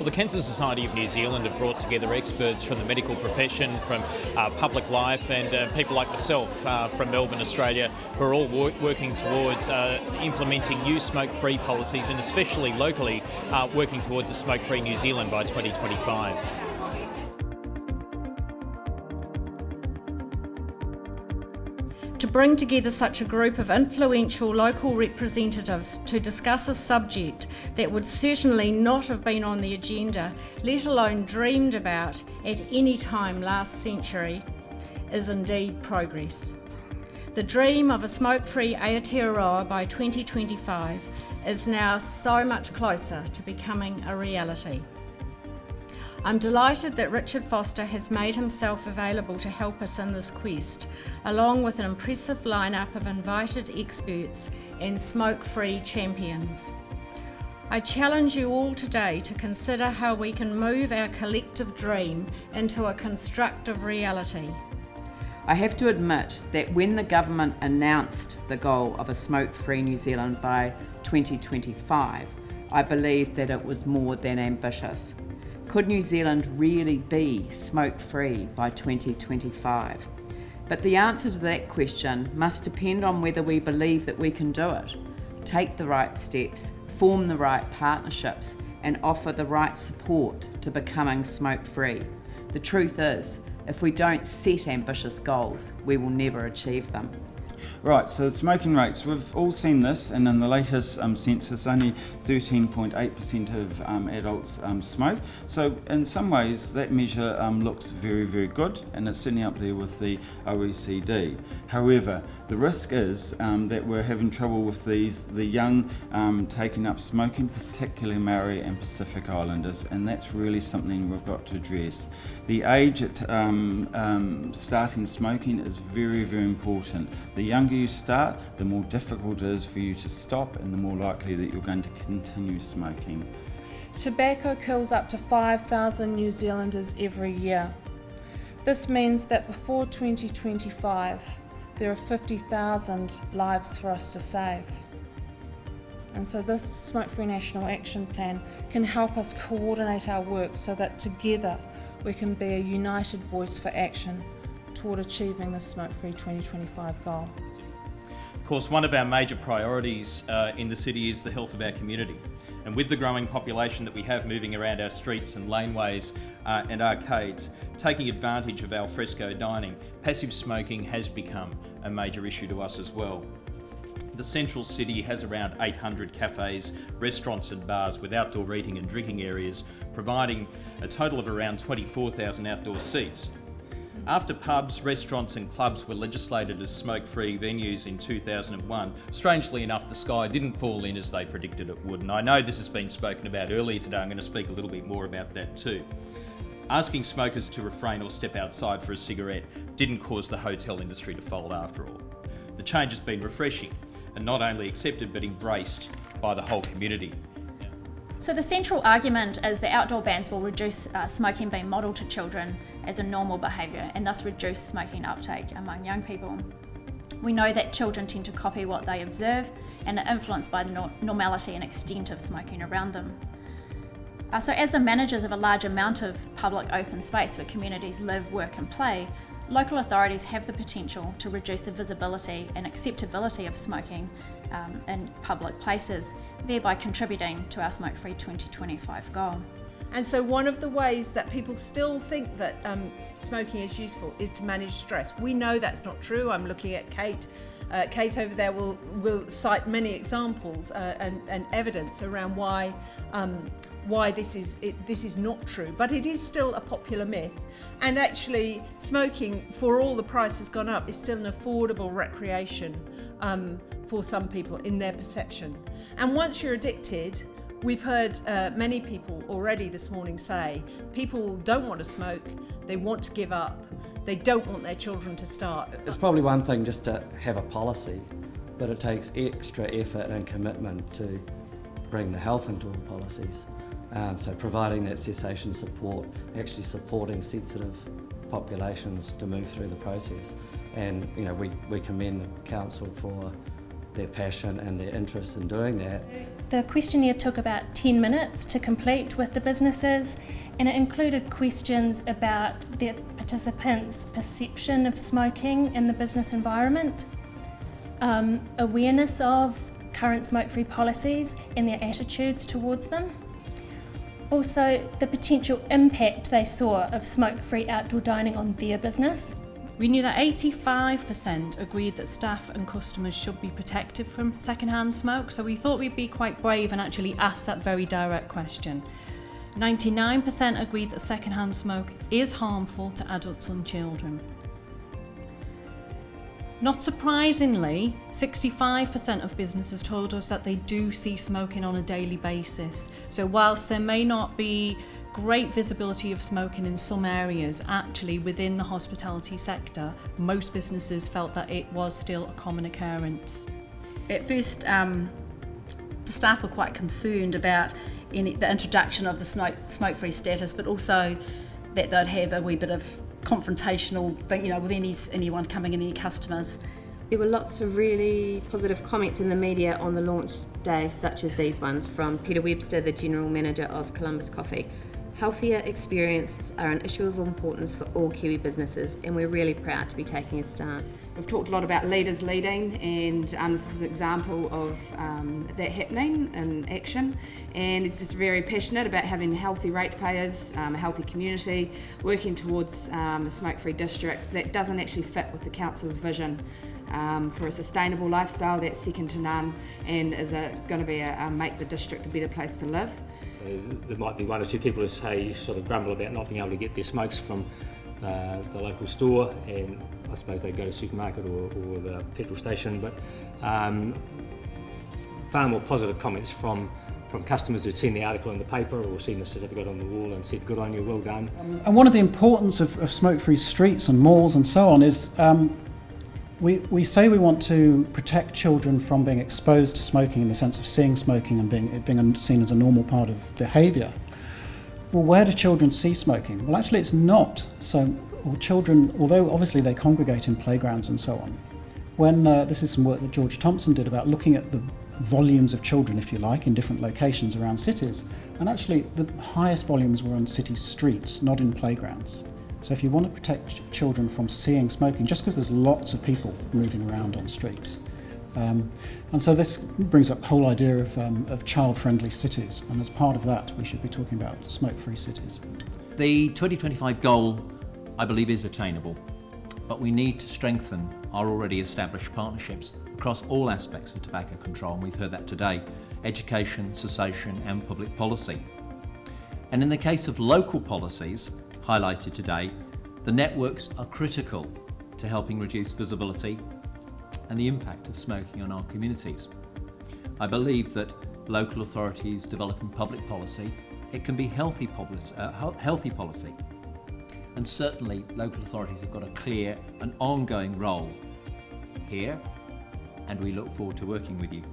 The Cancer Society of New Zealand have brought together experts from the medical profession, from public life, and people like myself from Melbourne, Australia, who are all working towards implementing new smoke-free policies, and especially locally working towards a smoke-free New Zealand by 2025. To bring together such a group of influential local representatives to discuss a subject that would certainly not have been on the agenda, let alone dreamed about at any time last century, is indeed progress. The dream of a smoke-free Aotearoa by 2025 is now so much closer to becoming a reality. I'm delighted that Richard Foster has made himself available to help us in this quest, along with an impressive lineup of invited experts and smoke-free champions. I challenge you all today to consider how we can move our collective dream into a constructive reality. I have to admit that when the government announced the goal of a smoke-free New Zealand by 2025, I believed that it was more than ambitious. Could New Zealand really be smoke-free by 2025? But the answer to that question must depend on whether we believe that we can do it, take the right steps, form the right partnerships, and offer the right support to becoming smoke-free. The truth is, if we don't set ambitious goals, we will never achieve them. Right, so the smoking rates, we've all seen this, and in the latest census, only 13.8% of adults smoke. So in some ways, that measure looks very, very good, and it's certainly up there with the OECD. However, the risk is that we're having trouble with the young taking up smoking, particularly Maori and Pacific Islanders, and that's really something we've got to address. The age at starting smoking is very, very important. The younger you start, the more difficult it is for you to stop, and the more likely that you're going to continue smoking. Tobacco kills up to 5,000 New Zealanders every year. This means that before 2025, there are 50,000 lives for us to save. And so this Smoke-Free National Action Plan can help us coordinate our work so that together we can be a united voice for action toward achieving the Smoke-Free 2025 goal. Of course, one of our major priorities in the city is the health of our community. And with the growing population that we have moving around our streets and laneways and arcades, taking advantage of al fresco dining, passive smoking has become a major issue to us as well. The central city has around 800 cafes, restaurants and bars with outdoor eating and drinking areas, providing a total of around 24,000 outdoor seats. After pubs, restaurants and clubs were legislated as smoke-free venues in 2001, strangely enough the sky didn't fall in as they predicted it would, and I know this has been spoken about earlier today. I'm going to speak a little bit more about that too. Asking smokers to refrain or step outside for a cigarette didn't cause the hotel industry to fold after all. The change has been refreshing and not only accepted but embraced by the whole community. So the central argument is that outdoor bans will reduce smoking being modelled to children as a normal behaviour and thus reduce smoking uptake among young people. We know that children tend to copy what they observe and are influenced by the normality and extent of smoking around them. So as the managers of a large amount of public open space where communities live, work and play, local authorities have the potential to reduce the visibility and acceptability of smoking in public places, thereby contributing to our Smoke-Free 2025 goal. And so one of the ways that people still think that smoking is useful is to manage stress. We know that's not true. I'm looking at Kate. Kate over there will cite many examples and evidence around why this is not true, but it is still a popular myth. And actually, smoking, for all the price has gone up, is still an affordable recreation for some people in their perception. And once you're addicted, we've heard many people already this morning say people don't want to smoke, they want to give up, they don't want their children to start. It's probably one thing just to have a policy, but it takes extra effort and commitment to bring the health into all policies. So providing that cessation support, actually supporting sensitive populations to move through the process. And we commend the council for their passion and their interest in doing that. The questionnaire took about 10 minutes to complete with the businesses, and it included questions about the participants' perception of smoking in the business environment, awareness of current smoke-free policies and their attitudes towards them. Also, the potential impact they saw of smoke-free outdoor dining on their business. We knew that 85% agreed that staff and customers should be protected from secondhand smoke, so we thought we'd be quite brave and actually ask that very direct question. 99% agreed that secondhand smoke is harmful to adults and children. Not surprisingly, 65% of businesses told us that they do see smoking on a daily basis. So whilst there may not be great visibility of smoking in some areas, actually within the hospitality sector, most businesses felt that it was still a common occurrence. At first, the staff were quite concerned about the introduction of the smoke-free status, but also that they'd have a wee bit of confrontational thing, with anyone coming in, any customers. There were lots of really positive comments in the media on the launch day, such as these ones from Peter Webster, the General Manager of Columbus Coffee. Healthier experiences are an issue of importance for all Kiwi businesses, and we're really proud to be taking a stance. We've talked a lot about leaders leading, and this is an example of that happening in action. And it's just very passionate about having healthy ratepayers, a healthy community, working towards a smoke-free district that doesn't actually fit with the council's vision for a sustainable lifestyle that's second to none, and is going to be make the district a better place to live. There might be one or two people who sort of grumble about not being able to get their smokes from the local store, and I suppose they go to the supermarket or the petrol station, but far more positive comments from customers who'd seen the article in the paper or seen the certificate on the wall and said, good on you, well done. And one of the importance of smoke-free streets and malls and so on is we say we want to protect children from being exposed to smoking in the sense of seeing smoking and being seen as a normal part of behaviour. Well, where do children see smoking? Well, actually it's not. So children, although obviously they congregate in playgrounds and so on, when this is some work that George Thompson did about looking at the volumes of children, if you like, in different locations around cities, and actually the highest volumes were on city streets, not in playgrounds. So if you want to protect children from seeing smoking, just because there's lots of people moving around on streets. And so this brings up the whole idea of child-friendly cities, and as part of that we should be talking about smoke-free cities. The 2025 goal, I believe, is attainable, but we need to strengthen our already established partnerships across all aspects of tobacco control, and we've heard that today: education, cessation and public policy. And in the case of local policies highlighted today, the networks are critical to helping reduce visibility and the impact of smoking on our communities. I believe that local authorities developing public policy, it can be healthy policy. And certainly local authorities have got a clear and ongoing role here, and we look forward to working with you.